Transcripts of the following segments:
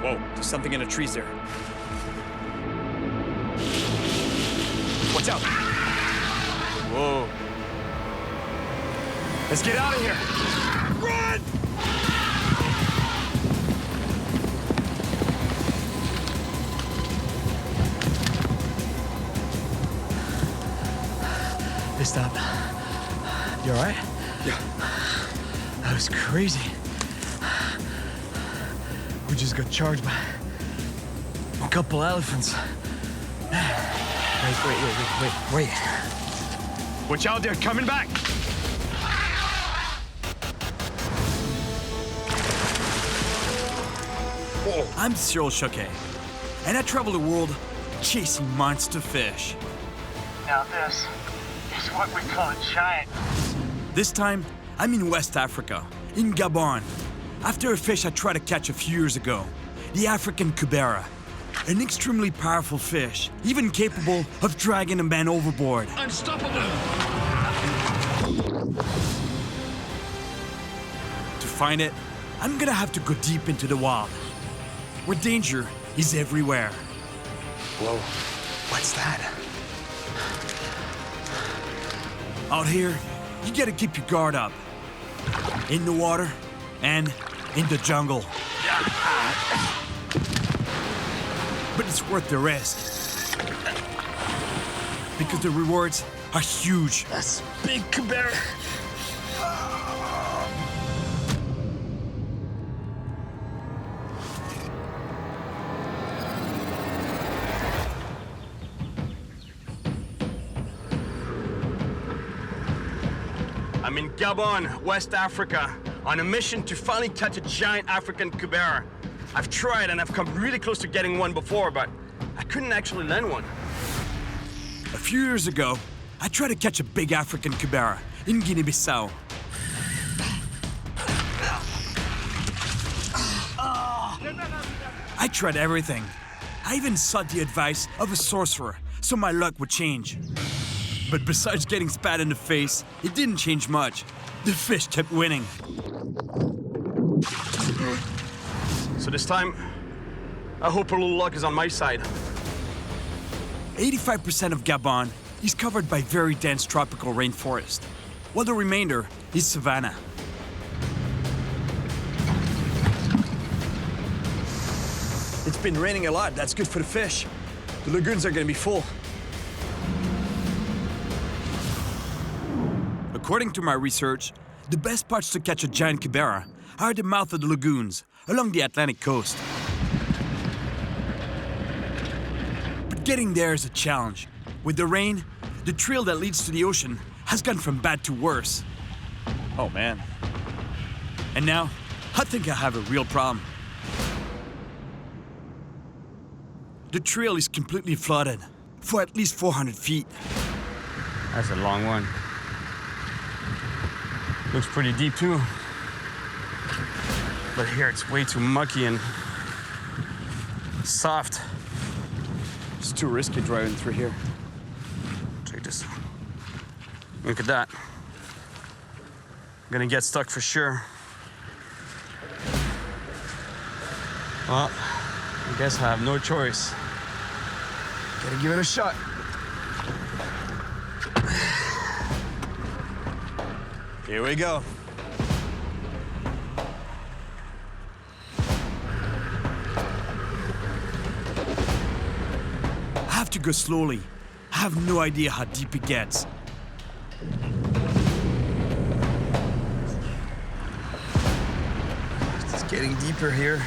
Whoa, there's something in the trees there. Watch out! Whoa. Let's get out of here! Run! Hey, stop. You all right? Yeah. That was crazy. We just got charged by a couple elephants. Wait. Watch out, they're coming back! I'm Cyril Chauquet, and I travel the world chasing monster fish. Now this is what we call a giant. This time, I'm in West Africa, in Gabon, after a fish I tried to catch a few years ago, the African Cubera, an extremely powerful fish, even capable of dragging a man overboard. Unstoppable! To find it, I'm gonna have to go deep into the wild, where danger is everywhere. Whoa, what's that? Out here, you gotta keep your guard up. In the water and in the jungle. But it's worth the risk. Because the rewards are huge. That's big Cubera. I'm in Gabon, West Africa, on a mission to finally catch a giant African Cubera. I've tried and I've come really close to getting one before, but I couldn't actually land one. A few years ago, I tried to catch a big African Cubera in Guinea-Bissau. I tried everything. I even sought the advice of a sorcerer, so my luck would change. But besides getting spat in the face, it didn't change much. The fish kept winning. So this time, I hope a little luck is on my side. 85% of Gabon is covered by very dense tropical rainforest, while the remainder is savanna. It's been raining a lot. That's good for the fish. The lagoons are gonna be full. According to my research, the best spots to catch a giant Cubera are at the mouth of the lagoons along the Atlantic coast. But getting there is a challenge. With the rain, the trail that leads to the ocean has gone from bad to worse. Oh, man. And now, I think I have a real problem. The trail is completely flooded for at least 400 feet. That's a long one. Looks pretty deep too. But here it's way too mucky and soft. It's too risky driving through here. Check this. Look at that. I'm gonna get stuck for sure. Well, I guess I have no choice. Gotta give it a shot. Here we go. I have to go slowly. I have no idea how deep it gets. It's getting deeper here.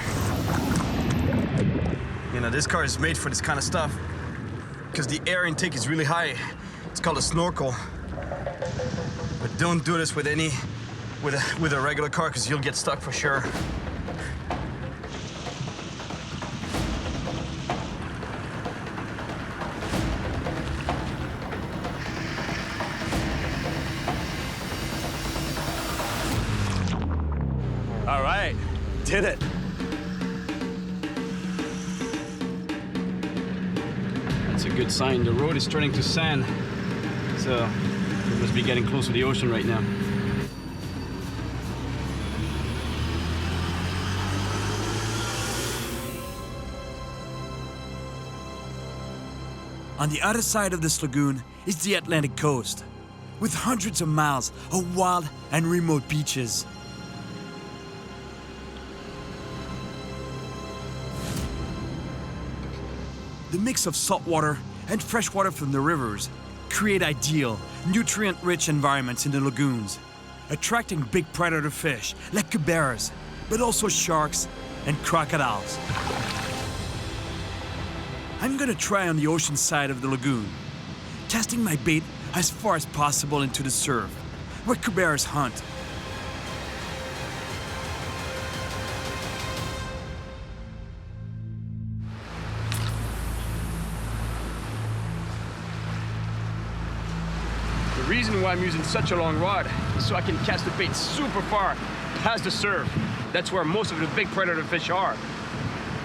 You know, this car is made for this kind of stuff because the air intake is really high. It's called a snorkel. But don't do this with a regular car because you'll get stuck for sure. All right, did it. That's a good sign. The road is turning to sand. So we must be getting close to the ocean right now. On the other side of this lagoon is the Atlantic coast, with hundreds of miles of wild and remote beaches. The mix of saltwater and freshwater from the rivers create ideal, nutrient-rich environments in the lagoons, attracting big predator fish like cuberas, but also sharks and crocodiles. I'm gonna try on the ocean side of the lagoon, casting my bait as far as possible into the surf, where cuberas hunt. The reason why I'm using such a long rod is so I can cast the bait super far past the surf. That's where most of the big predator fish are.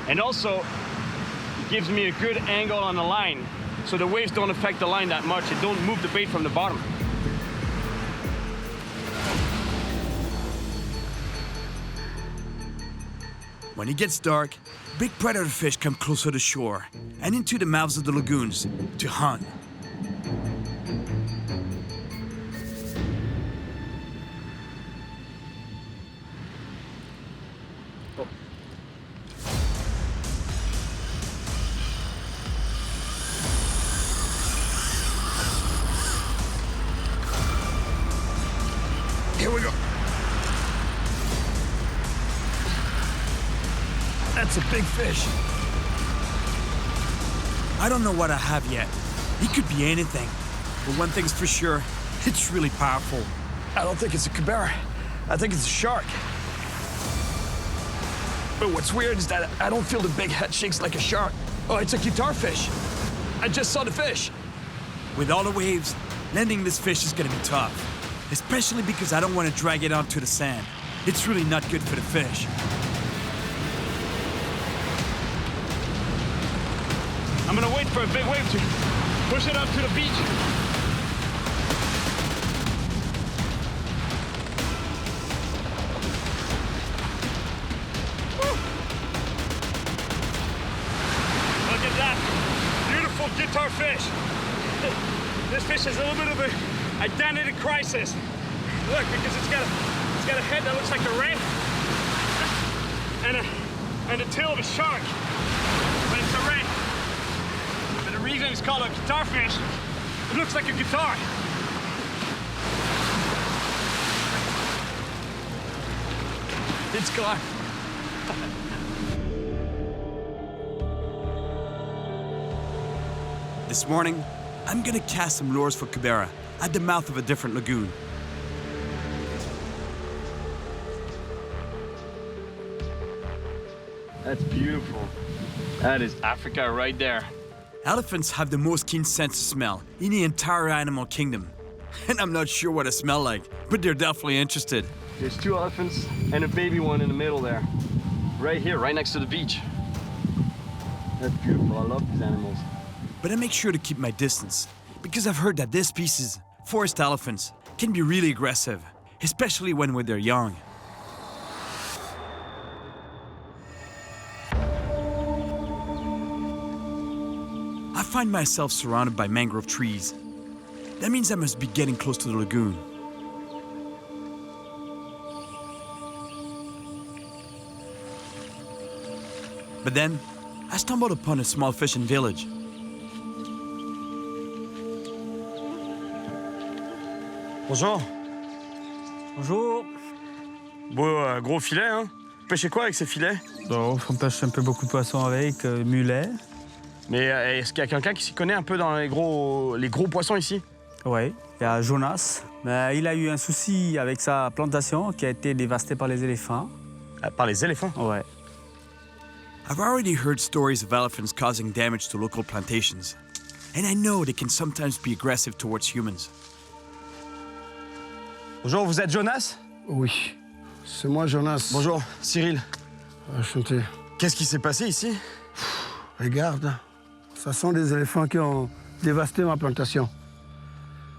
And also, it gives me a good angle on the line, so the waves don't affect the line that much. It don't move the bait from the bottom. When it gets dark, big predator fish come closer to shore and into the mouths of the lagoons to hunt. Here we go. That's a big fish. I don't know what I have yet. It could be anything. But one thing's for sure, it's really powerful. I don't think it's a cubera. I think it's a shark. But what's weird is that I don't feel the big head shakes like a shark. Oh, it's a guitar fish. I just saw the fish. With all the waves, landing this fish is gonna be tough. Especially because I don't want to drag it onto the sand. It's really not good for the fish. I'm gonna wait for a big wave to push it up to the beach. Woo. Look at that beautiful guitar fish. This fish has a little bit of an identity crisis. Look, because it's got a head that looks like a ray and the tail of a shark. But it's a ray. But the reason it's called a guitar fish, it looks like a guitar. It's gone. This morning, I'm gonna cast some lures for cubera at the mouth of a different lagoon. That's beautiful. That is Africa right there. Elephants have the most keen sense of smell in the entire animal kingdom. And I'm not sure what I smell like, but they're definitely interested. There's 2 elephants and a baby one in the middle there. Right here, right next to the beach. That's beautiful. I love these animals. But I make sure to keep my distance, because I've heard that this species, forest elephants, can be really aggressive, especially when they're young. I find myself surrounded by mangrove trees. That means I must be getting close to the lagoon. But then, I stumbled upon a small fishing village. Bonjour. Bonjour. Beau gros filet, hein? Pêchez quoi avec ces filets? Bon, on pêche un peu beaucoup de poissons avec, mulet. Mais est-ce qu'il y a quelqu'un qui s'y connaît un peu dans les gros poissons ici? Oui, il y a Jonas. Mais il a eu un souci avec sa plantation qui a été dévastée par les éléphants. Par les éléphants? Ouais. I've already heard stories of elephants causing damage to local plantations. And I know they can sometimes be aggressive towards humans. Bonjour, vous êtes Jonas? Oui, c'est moi Jonas. Bonjour, Cyril. Enchanté. Qu'est-ce qui s'est passé ici? Regarde, ce sont des éléphants qui ont dévasté ma plantation.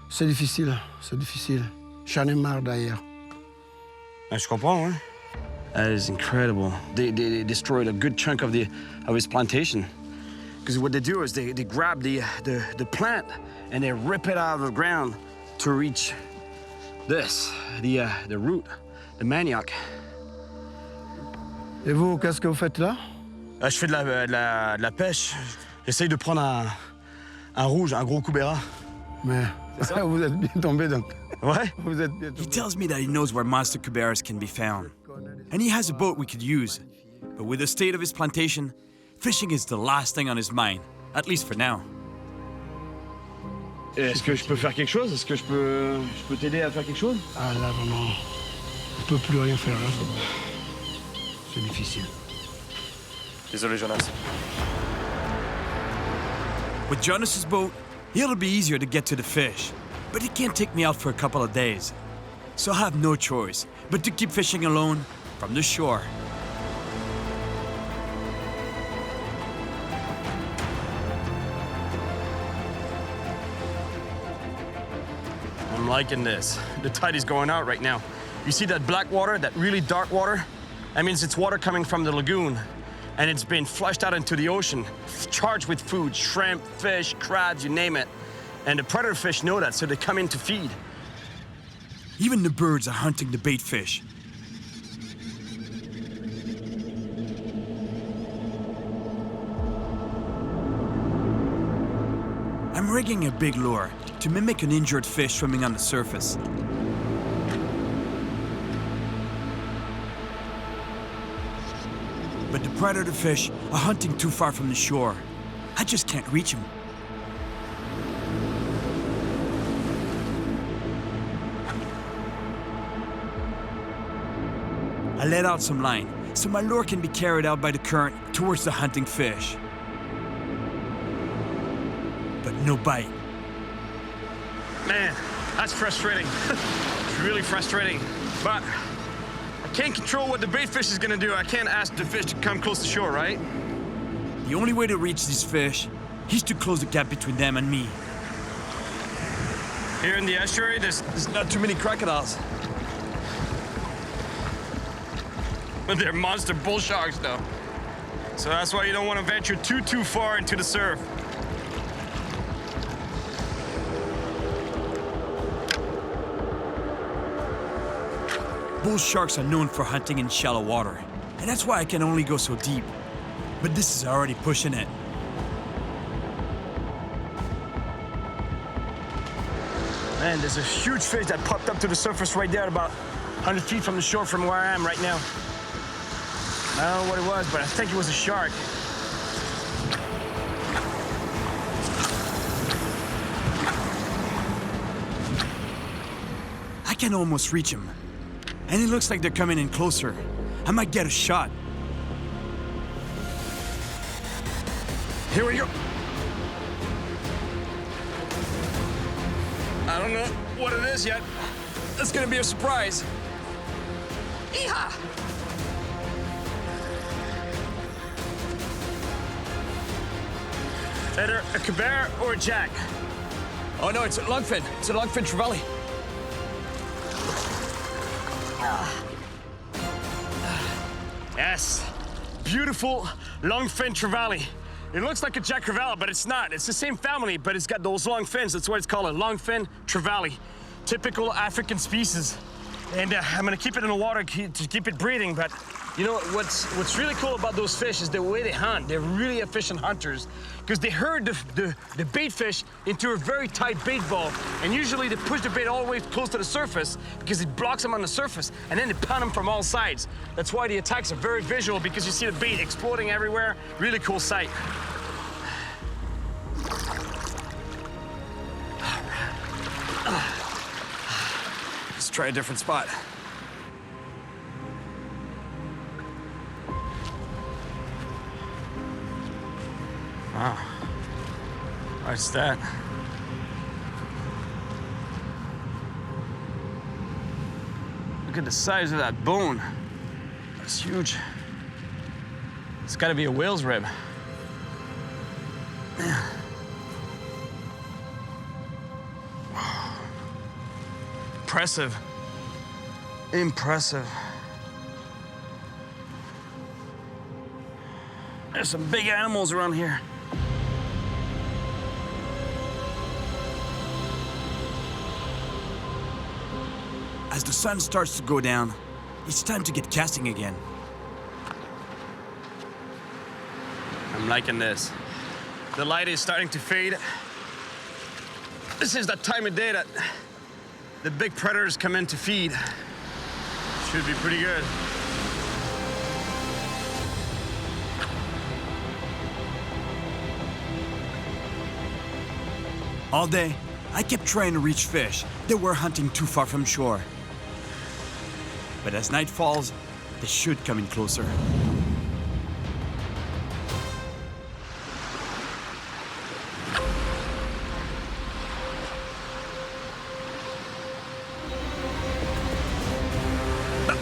C'est difficile, c'est difficile. J'en ai marre d'ailleurs. Je comprends, hein? That is incredible. They destroyed a good chunk of his plantation. Because what they do is they grab the plant and they rip it out of the ground to reach this, the root, the manioc. Et vous, qu'est-ce que vous faites là? Je fais de la pêche. J'essaye de prendre un rouge, un gros Cubera. Mais vous êtes bien tombé donc. Ouais. Vous êtes bien He tombé. tells me that he knows where monster cuberas can be found. And he has a boat we could use. But with the state of his plantation, fishing is the last thing on his mind, at least for now. Est-ce que je peux faire quelque chose? Est-ce que je peux t'aider à faire quelque chose? Ah là vraiment, on ne peut plus rien faire là. C'est difficile. Désolé, Jonas. With Jonas's boat, it'll be easier to get to the fish. But he can't take me out for a couple of days. So I have no choice but to keep fishing alone from the shore. I'm liking this. The tide is going out right now. You see that black water, that really dark water? That means it's water coming from the lagoon, and it's been flushed out into the ocean, charged with food, shrimp, fish, crabs, you name it. And the predator fish know that, so they come in to feed. Even the birds are hunting the bait fish. I'm rigging a big lure to mimic an injured fish swimming on the surface. But the predator fish are hunting too far from the shore. I just can't reach them. I let out some line, so my lure can be carried out by the current towards the hunting fish. But no bite. Man, that's frustrating. It's really frustrating. But I can't control what the bait fish is gonna do. I can't ask the fish to come close to shore, right? The only way to reach these fish is to close the gap between them and me. Here in the estuary, there's Not too many crocodiles. But they're monster bull sharks, though. So that's why you don't want to venture too far into the surf. Bull sharks are known for hunting in shallow water, and that's why I can only go so deep. But this is already pushing it. Man, there's a huge fish that popped up to the surface right there, about 100 feet from the shore from where I am right now. I don't know what it was, but I think it was a shark. I can almost reach him. And it looks like they're coming in closer. I might get a shot. Here we go. I don't know what it is yet. It's gonna be a surprise. Yeehaw! Either a Cubera or a jack. Oh no, it's a lungfin. It's a lungfin trevally. Yes, beautiful longfin trevally. It looks like a jack crevalle, but it's not. It's the same family, but it's got those long fins. That's why it's called a longfin trevally. Typical African species. And I'm gonna keep it in the water to keep it breathing, but you know, what's really cool about those fish is the way they hunt. They're really efficient hunters because they herd the bait fish into a very tight bait ball, and usually they push the bait all the way close to the surface because it blocks them on the surface, and then they pound them from all sides. That's why the attacks are very visual, because you see the bait exploding everywhere. Really cool sight. Let's try a different spot. Wow. What's that? Look at the size of that bone. That's huge. It's gotta be a whale's rib. Man. Wow. Impressive. Impressive. There's some big animals around here. As the sun starts to go down, it's time to get casting again. I'm liking this. The light is starting to fade. This is that time of day that the big predators come in to feed. Should be pretty good. All day, I kept trying to reach fish that were hunting too far from shore. But as night falls, they should come in closer.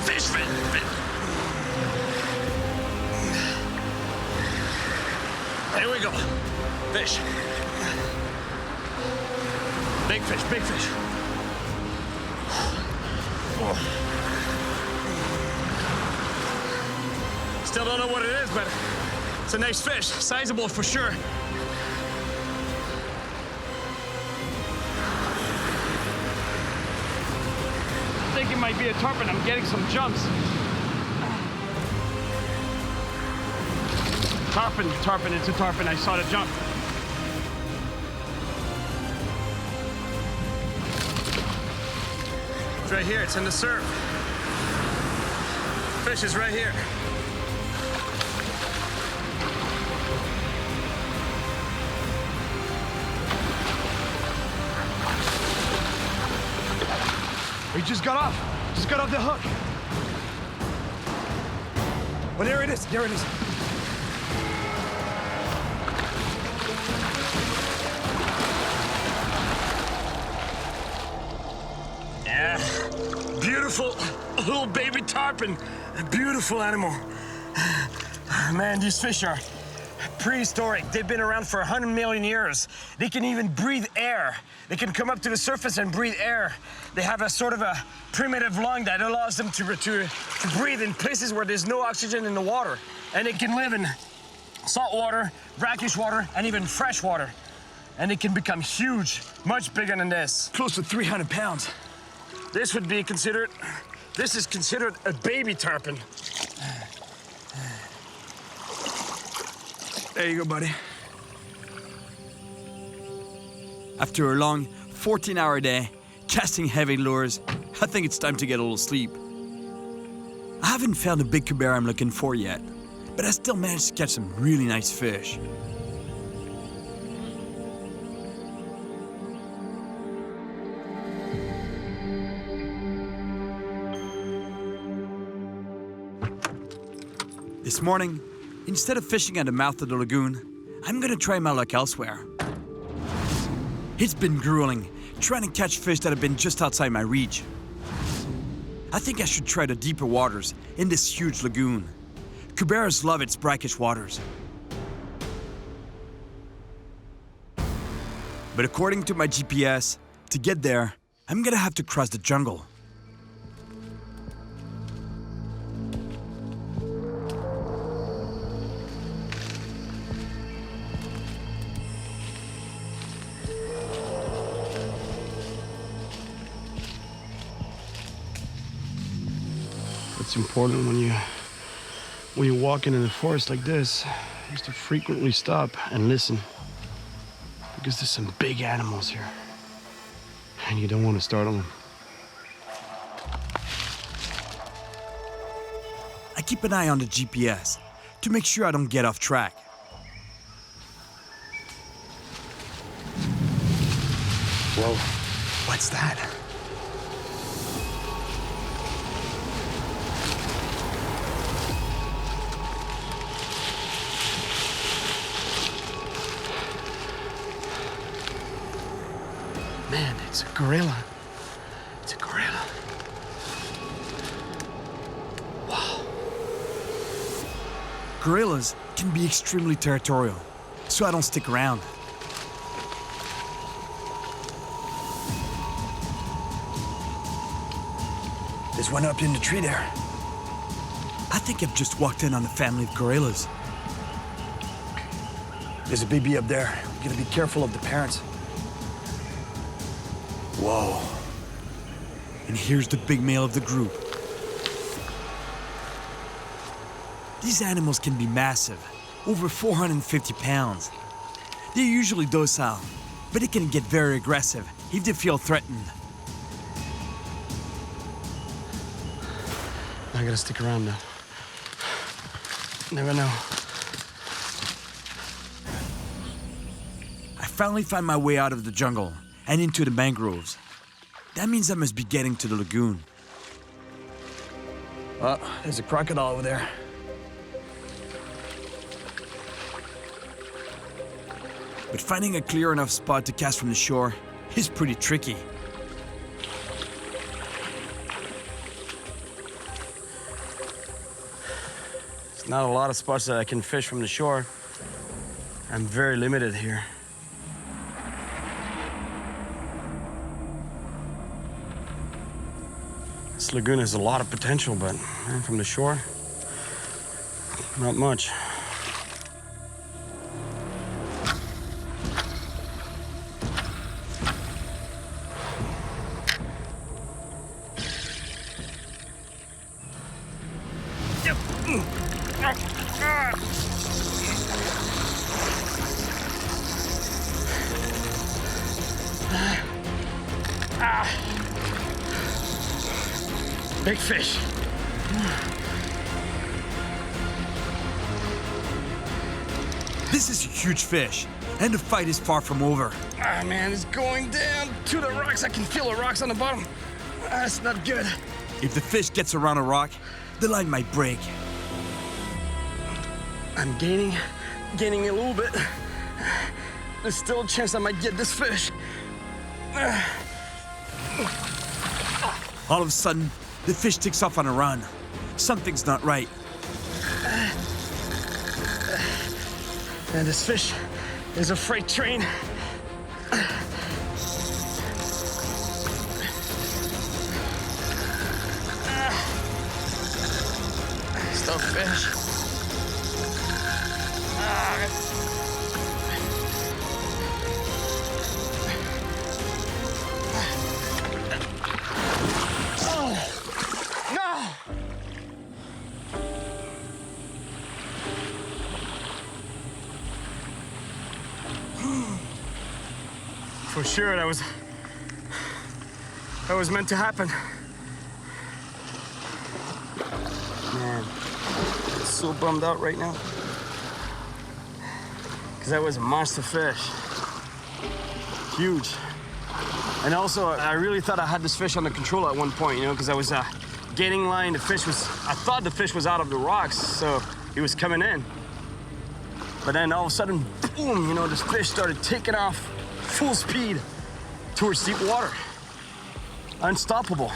Fish, fish, fish. Here we go. Fish. Big fish, big fish. Oh. Still don't know what it is, but it's a nice fish. Sizable for sure. I think it might be a tarpon. I'm getting some jumps. Tarpon, it's a tarpon. I saw the jump. It's right here, it's in the surf. Fish is right here. He just got off. Just got off the hook. Well, there it is. There it is. Yeah. Beautiful little baby tarpon. A beautiful animal. Man, these fish are prehistoric. They've been around for 100 million years. They can even breathe air. They can come up to the surface and breathe air. They have a sort of a primitive lung that allows them to breathe in places where there's no oxygen in the water. And they can live in salt water, brackish water, and even fresh water. And they can become huge, much bigger than this. Close to 300 pounds. This is considered a baby tarpon. There you go, buddy. After a long 14-hour day, casting heavy lures, I think it's time to get a little sleep. I haven't found the big Cubera I'm looking for yet, but I still managed to catch some really nice fish. This morning, instead of fishing at the mouth of the lagoon, I'm gonna try my luck elsewhere. It's been grueling, trying to catch fish that have been just outside my reach. I think I should try the deeper waters in this huge lagoon. Cuberas love its brackish waters. But according to my GPS, to get there, I'm gonna have to cross the jungle. It's important when you're walking in the forest like this, is to frequently stop and listen, because there's some big animals here, and you don't want to startle them. I keep an eye on the GPS to make sure I don't get off track. Whoa, what's that? Man, it's a gorilla. It's a gorilla. Wow. Gorillas can be extremely territorial, so I don't stick around. There's one up in the tree there. I think I've just walked in on a family of gorillas. There's a baby up there. You gotta be careful of the parents. Whoa. And here's the big male of the group. These animals can be massive, over 450 pounds. They're usually docile, but they can get very aggressive if they feel threatened. I gotta stick around now. Never know. I finally find my way out of the jungle and into the mangroves. That means I must be getting to the lagoon. Oh, there's a crocodile over there. But finding a clear enough spot to cast from the shore is pretty tricky. There's not a lot of spots that I can fish from the shore. I'm very limited here. This lagoon has a lot of potential, but man, from the shore, not much. Big fish. This is a huge fish, and the fight is far from over. Ah, man, it's going down to the rocks. I can feel the rocks on the bottom. That's not good. If the fish gets around a rock, the line might break. I'm gaining a little bit. There's still a chance I might get this fish. All of a sudden, the fish takes off on a run. Something's not right. And this fish is a freight train. Still fish. For sure, that was meant to happen. Man, I'm so bummed out right now. Because that was a monster fish. Huge. And also, I really thought I had this fish under control at one point, you know, because I was gaining line. I thought the fish was out of the rocks, so it was coming in. But then all of a sudden, boom, you know, this fish started taking off full speed towards deep water. Unstoppable.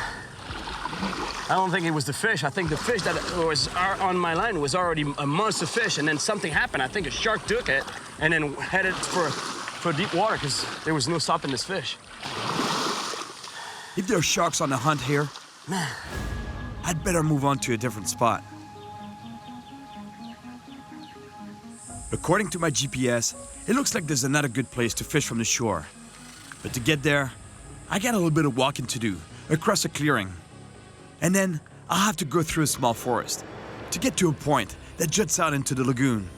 I don't think it was the fish. I think the fish that was on my line was already a monster fish, and then something happened. I think a shark took it and then headed for deep water because there was no stopping this fish. If there are sharks on the hunt here, Man, I'd better move on to a different spot. According to my GPS, it looks like there's another good place to fish from the shore. But to get there, I got a little bit of walking to do across a clearing. And then I'll have to go through a small forest to get to a point that juts out into the lagoon.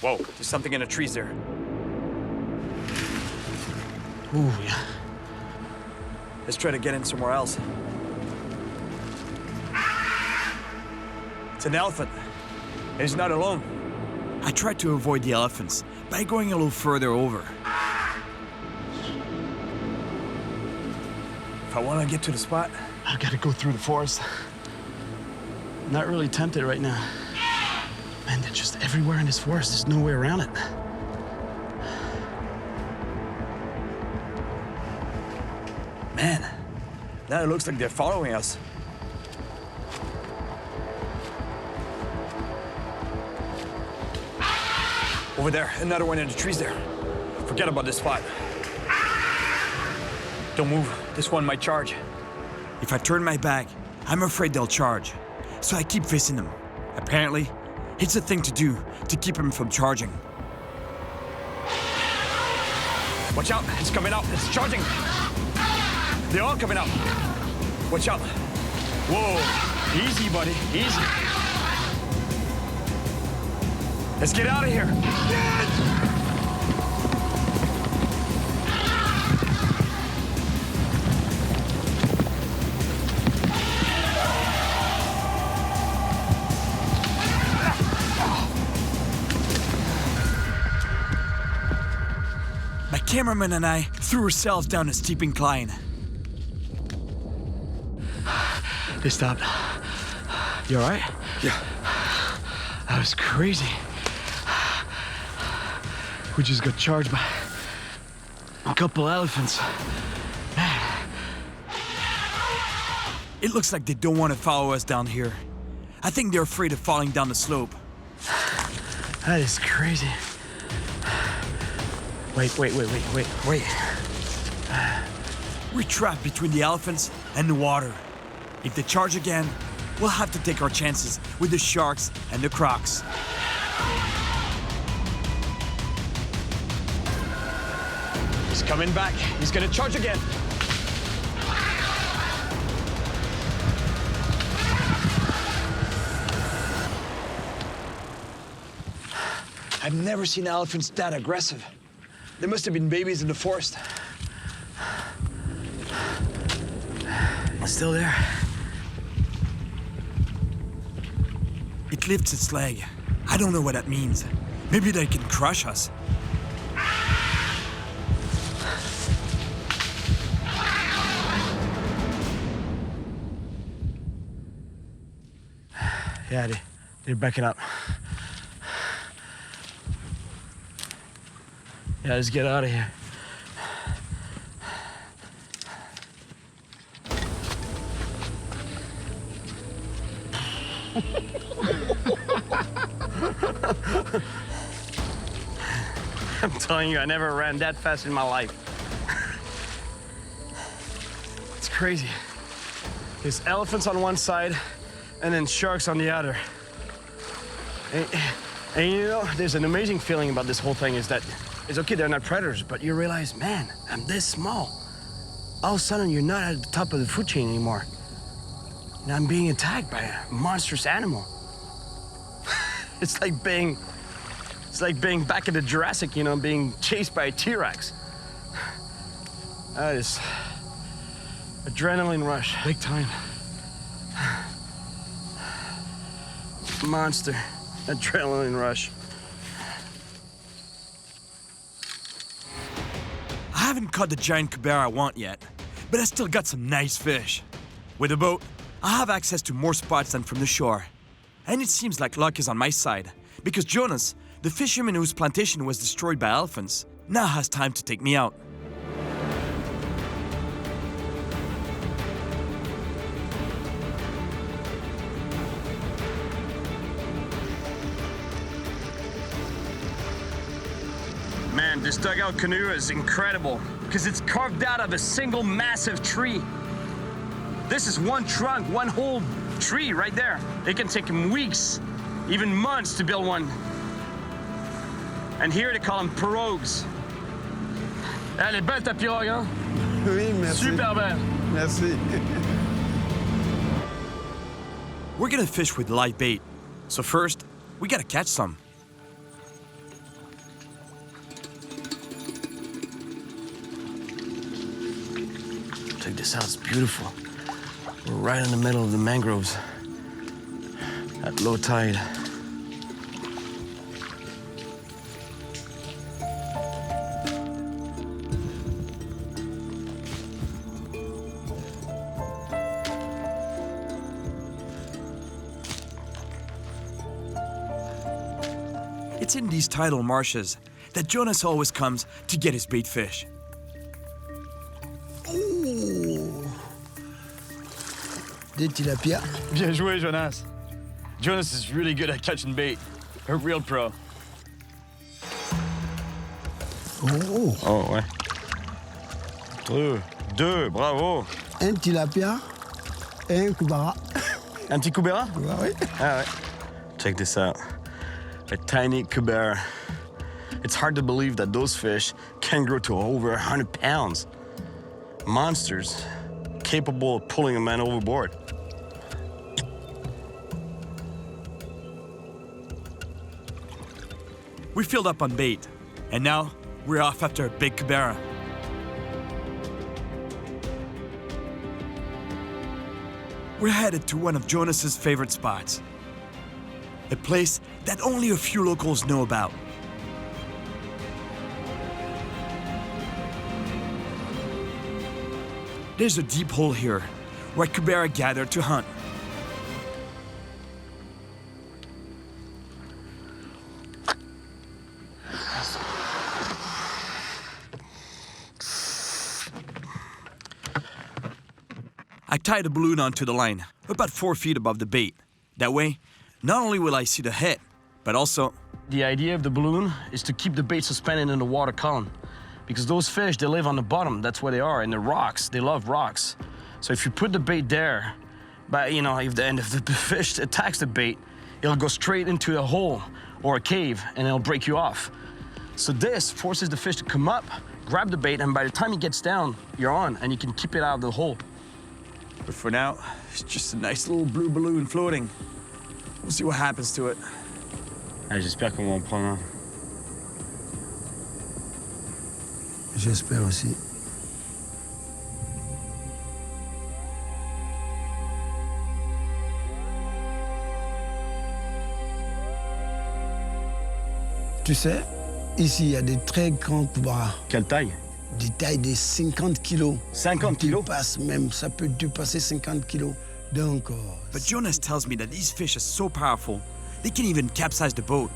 Whoa, there's something in the trees there. ooh, yeah. Let's try to get in somewhere else. It's an elephant. He's not alone. I tried to avoid the elephants by going a little further over. If I want to get to the spot, I gotta go through the forest. Not really tempted right now. Man, they're just everywhere in this forest. There's no way around it. man, now it looks like they're following us. Over there, another one in the trees there. Forget about this spot. Don't move. This one might charge. If I turn my back, I'm afraid they'll charge. So I keep facing them. Apparently, it's a thing to do to keep him from charging. Watch out, it's coming out, it's charging. They're all coming out. Watch out. Whoa, easy, buddy, easy. Let's get out of here. My cameraman and I threw ourselves down a steep incline. They stopped. You all right? Yeah. That was crazy. We just got charged by a couple elephants. It looks like they don't want to follow us down here. I think they're afraid of falling down the slope. That is crazy. Wait. We're trapped between the elephants and the water. If they charge again, we'll have to take our chances with the sharks and the crocs. He's coming back. He's gonna charge again. I've never seen elephants that aggressive. They must have been babies in the forest. It's still there. It lifts its leg. I don't know what that means. Maybe they can crush us. Yeah, they're backing up. Yeah, let's get out of here. I'm telling you, I never ran that fast in my life. It's crazy. There's elephants on one side and then sharks on the other. And you know, there's an amazing feeling about this whole thing is that it's okay, they're not predators, but you realize, man, I'm this small. All of a sudden, you're not at the top of the food chain anymore. And I'm being attacked by a monstrous animal. It's like being back in the Jurassic, you know, being chased by a T-Rex. That is adrenaline rush. Big time. Monster adrenaline rush. I haven't caught the giant Cubera I want yet, but I still got some nice fish. With a boat, I have access to more spots than from the shore. And it seems like luck is on my side, because Jonas, the fisherman whose plantation was destroyed by elephants, now has time to take me out. Man, this dugout canoe is incredible because it's carved out of a single massive tree. This is one trunk, one whole tree right there. It can take them weeks, even months to build one. And here they call them pirogues. Elle est belle ta pirogue, hein? Oui, merci. Super belle. Merci. We're gonna fish with live bait. So first, we gotta catch some. Check this out, it's beautiful. We're right in the middle of the mangroves at low tide. It's in these tidal marshes that Jonas always comes to get his bait fish. Des tilapia. Bien joué, Jonas. Jonas is really good at catching bait. A real pro. Oh. Oh, ouais. Deux, bravo. Un tilapia et un cubera. Un petit Cubera? Ouais, oui. Ah ouais. Check this out. A tiny Cubera. It's hard to believe that those fish can grow to over 100 pounds. Monsters capable of pulling a man overboard. We filled up on bait, and now we're off after a big Cubera. We're headed to one of Jonas's favorite spots, a place that only a few locals know about. There's a deep hole here where Cubera gather to hunt. I tied a balloon onto the line, about 4 feet above the bait. That way, not only will I see the head, but also... The idea of the balloon is to keep the bait suspended in the water column. Because those fish, they live on the bottom, that's where they are, in the rocks. They love rocks. So if you put the bait there, but if the fish attacks the bait, it'll go straight into a hole or a cave and it'll break you off. So this forces the fish to come up, grab the bait, and by the time it gets down, you're on and you can keep it out of the hole. But for now, it's just a nice little blue balloon floating. We'll see what happens to it. J'espère qu'on va en prendre un. J'espère aussi. Tu sais, ici, il y a des très grands Cubera. Quelle taille? Des tailles de 50 kilos. 50 kilos? Ça peut dépasser 50 kilos. Donc... But Jonas tells me that these fish are so powerful, they can even capsize the boat.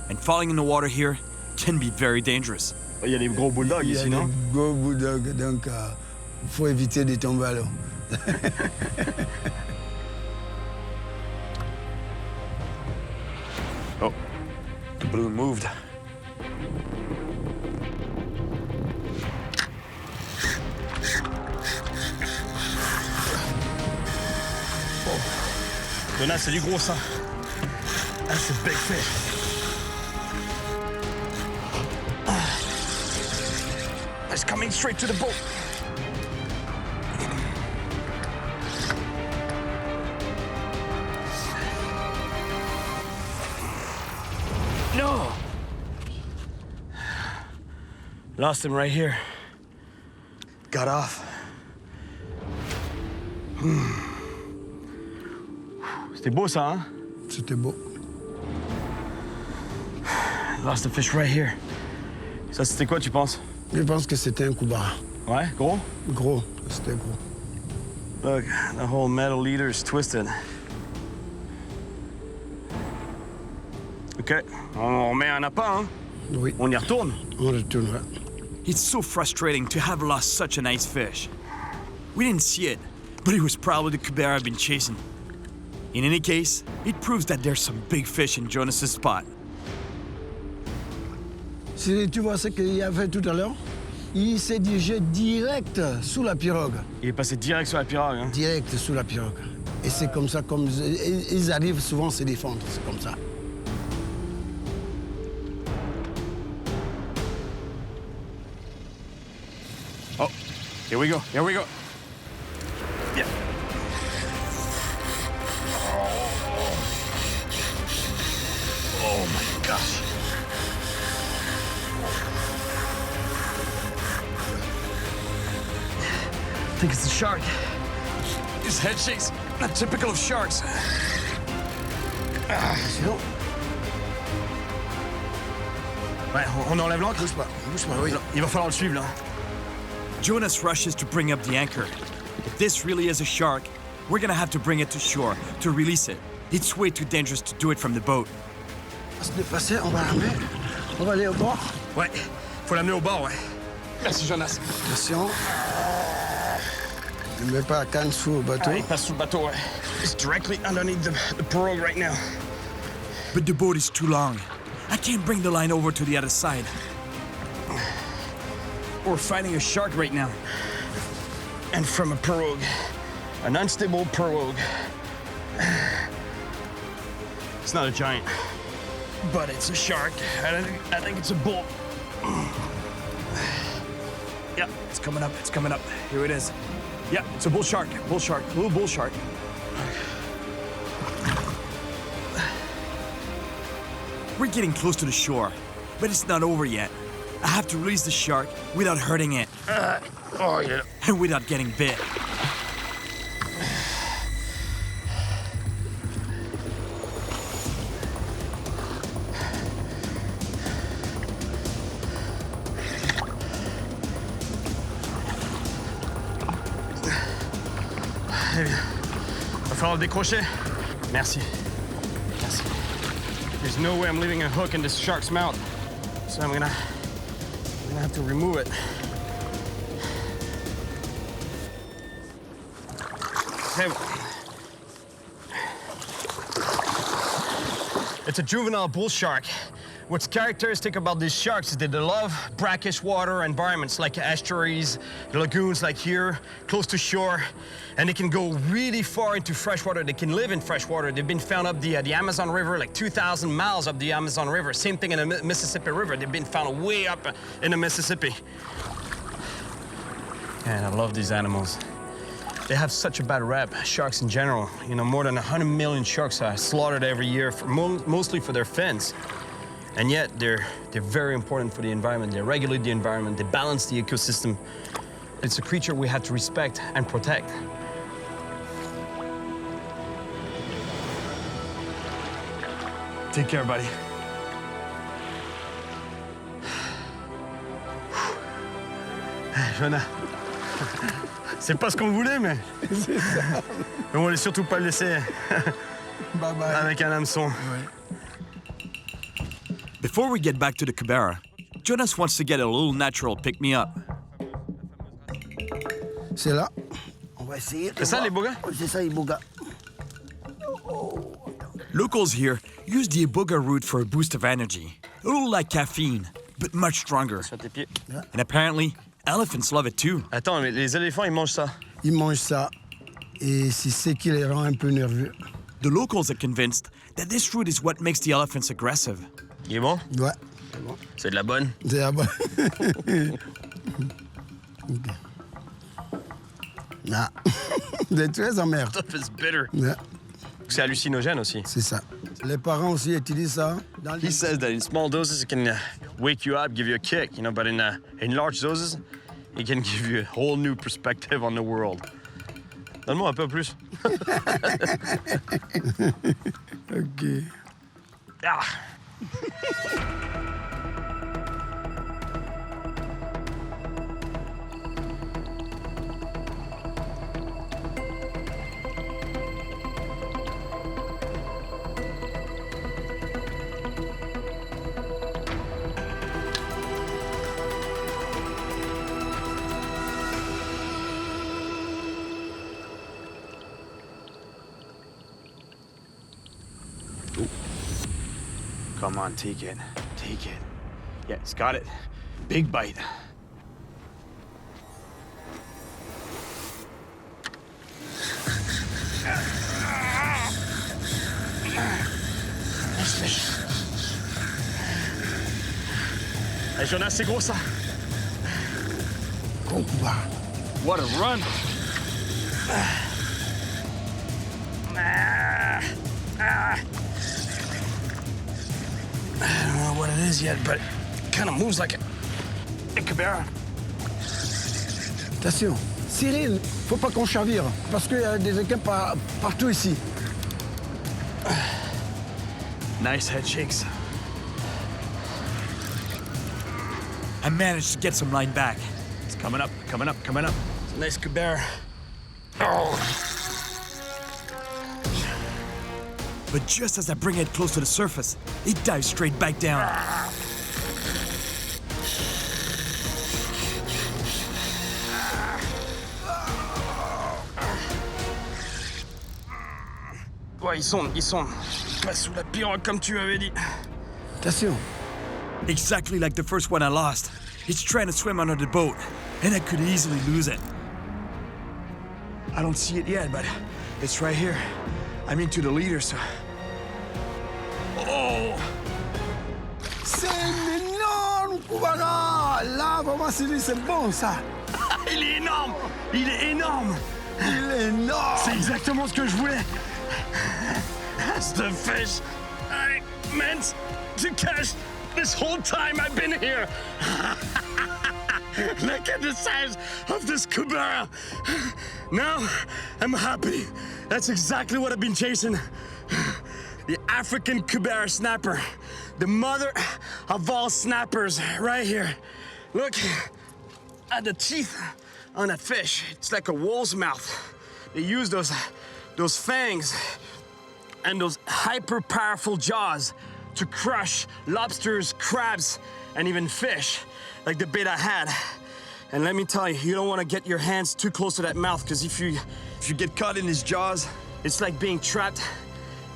And falling in the water here can be very dangerous. Il y a des gros bulldogs ici, non? Des gros bulldogs, donc faut éviter de tomber à l'eau. Oh, the balloon moved. Jonas, c'est du gros ça. That's a big fish. It's coming straight to the boat. No! Lost him right here. Got off. C'était beau ça, hein? C'était beau. Lost the fish right here. Ça, c'était quoi, tu penses? Je pense que c'était un Cubera. Ouais, gros? Gros, c'était gros. Look, the whole metal leader is twisted. OK, on remet un appât, hein? Oui. On y retourne. On retournera. It's so frustrating to have lost such a nice fish. We didn't see it, but it was probably the Cubera I've been chasing. In any case, it proves that there's some big fish in Jonas's spot. Si tu vois ce qu'il a fait tout à l'heure, il s'est dirigé direct sous la pirogue. Il est passé direct sur la pirogue, hein? Direct sous la pirogue. Et c'est comme ça, comme ils arrivent souvent à se défendre, c'est comme ça. Oh, here we go, here we go. Yeah. Oh my gosh. I think it's a shark. His head shakes, not typical of sharks. Sinon, Ouais, on enlève l'ancre. bouge pas, oui. Il va falloir le suivre, là. Jonas rushes to bring up the anchor. If this really is a shark, we're gonna have to bring it to shore to release it. It's way too dangerous to do it from the boat. On va se déplacer, on va l'armer. On va aller au bord. Ouais, faut l'amener au bord, ouais. Merci, Jonas. Attention. Ne mets pas la canne sous le bateau. Ah, il passe sous le bateau, ouais. It's directly underneath the pirogue right now. But the boat is too long. I can't bring the line over to the other side. We're fighting a shark right now. And from a pirogue. An unstable pirogue. It's not a giant. but it's a shark. I think it's a bull. Yeah, it's coming up. It's coming up. Here it is. Yeah, it's a bull shark. Bull shark. Little bull shark. We're getting close to the shore, but it's not over yet. I have to release the shark without hurting it. Oh, yeah. And without getting bit. Va falloir le décrocher. Merci. Merci. There's no way I'm leaving a hook in this shark's mouth. So I'm gonna have to remove it. Hey. It's a juvenile bull shark. What's characteristic about these sharks is that they love brackish water environments like estuaries, lagoons like here, close to shore, and they can go really far into freshwater. They can live in freshwater. They've been found up the Amazon River, like 2,000 miles up the Amazon River. Same thing in the Mississippi River. They've been found way up in the Mississippi. And I love these animals. They have such a bad rep, sharks in general. You know, more than 100 million sharks are slaughtered every year, mostly for their fins. And yet, they're very important for the environment. They regulate the environment. They balance the ecosystem. It's a creature we have to respect and protect. Take care, buddy. Jonah, c'est pas ce qu'on voulait, mais... C'est ça. Mais on voulait surtout pas le laisser Bye bye. avec un hameçon. Ouais. Before we get back to the Cubera, Jonas wants to get a little natural pick-me-up. C'est là. On va essayer. C'est ça, les bogas? C'est ça, les bogas. Locals here use the iboga root for a boost of energy, a little like caffeine, but much stronger. Sur tes pieds. And apparently, elephants love it too. Attends, mais les éléphants, ils mangent ça. Ils mangent ça et c'est ce qui les rend un peu nerveux. The locals are convinced that this fruit is what makes the elephants aggressive. Il est bon? Ouais. C'est de la bonne? C'est la bonne. Ok. Ah. C'est très amer. Stuff is bitter. Ouais, C'est hallucinogène aussi. c'est ça. Les parents aussi utilisent ça. Dans He says that in small doses it can wake you up, give you a kick, you know, but in large doses, it can give you a whole new perspective on the world. Donne-moi un peu plus. Ok. Ah. Come on, take it. Take it. Yeah, it's got it. Big bite. Nice fish. Hey, Jonas, c'est gros ça. Gros pouvoir. What a run. I don't know what it is yet, but it kind of moves like a Cubera. Attention. Cyril, faut pas qu'on chavire, parce qu'il y a des équipes partout ici. Nice head shakes. I managed to get some line back. It's coming up, coming up, coming up. It's a nice Cubera. Oh. But just as I bring it close to the surface, it dives straight back down. Ouais, ils sont pas sous la pirogue comme tu avais dit. Attention. Exactly like the first one I lost. It's trying to swim under the boat, and I could easily lose it. I don't see it yet, but it's right here. I'm into the leader, so... Oh! Cubera! Là, vraiment, c'est bon, ça. Il est énorme! Il est énorme! Il est énorme! C'est exactement ce que je voulais! That's the fish I meant to catch this whole time I've been here! Look at the size of this Cubera! Now, I'm happy. That's exactly what I've been chasing. The African Cubera snapper. The mother of all snappers, right here. Look at the teeth on that fish. It's like a wolf's mouth. They use those fangs and those hyper-powerful jaws to crush lobsters, crabs, and even fish, like the bait I had. And let me tell you, you don't want to get your hands too close to that mouth, because if you get caught in his jaws, it's like being trapped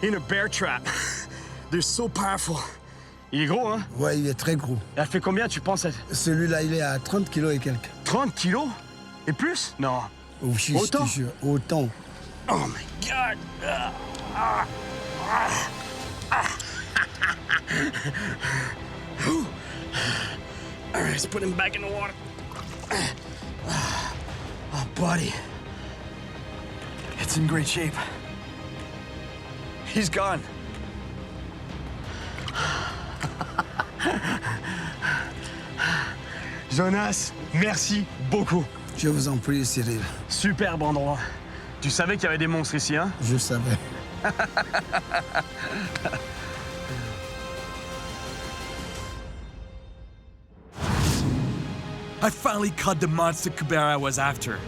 in a bear trap. They're so powerful. Il est gros, hein? Ouais, il est très gros. Elle fait combien, tu penses? Celui-là, il est à 30 kilos et quelques. 30 kilos? Et plus? Non. Oh, je te Autant? jure, autant. Oh my God! All right, let's put him back in the water. Oh, buddy. It's in great shape. He's gone. Jonas, merci beaucoup. Je vous en prie, Cyril. Superbe endroit. Tu savais qu'il y avait des monstres ici, hein? Je savais. I finally caught the monster Cubera I was after.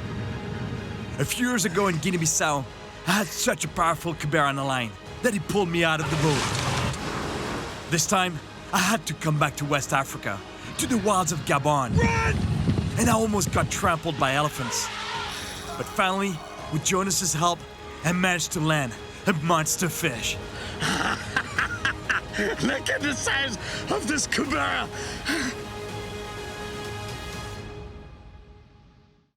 A few years ago in Guinea-Bissau, I had such a powerful Cubera on the line that he pulled me out of the boat. This time, I had to come back to West Africa, to the wilds of Gabon. Run! And I almost got trampled by elephants. But finally, with Jonas's help, I managed to land a monster fish. Look at the size of this Cubera.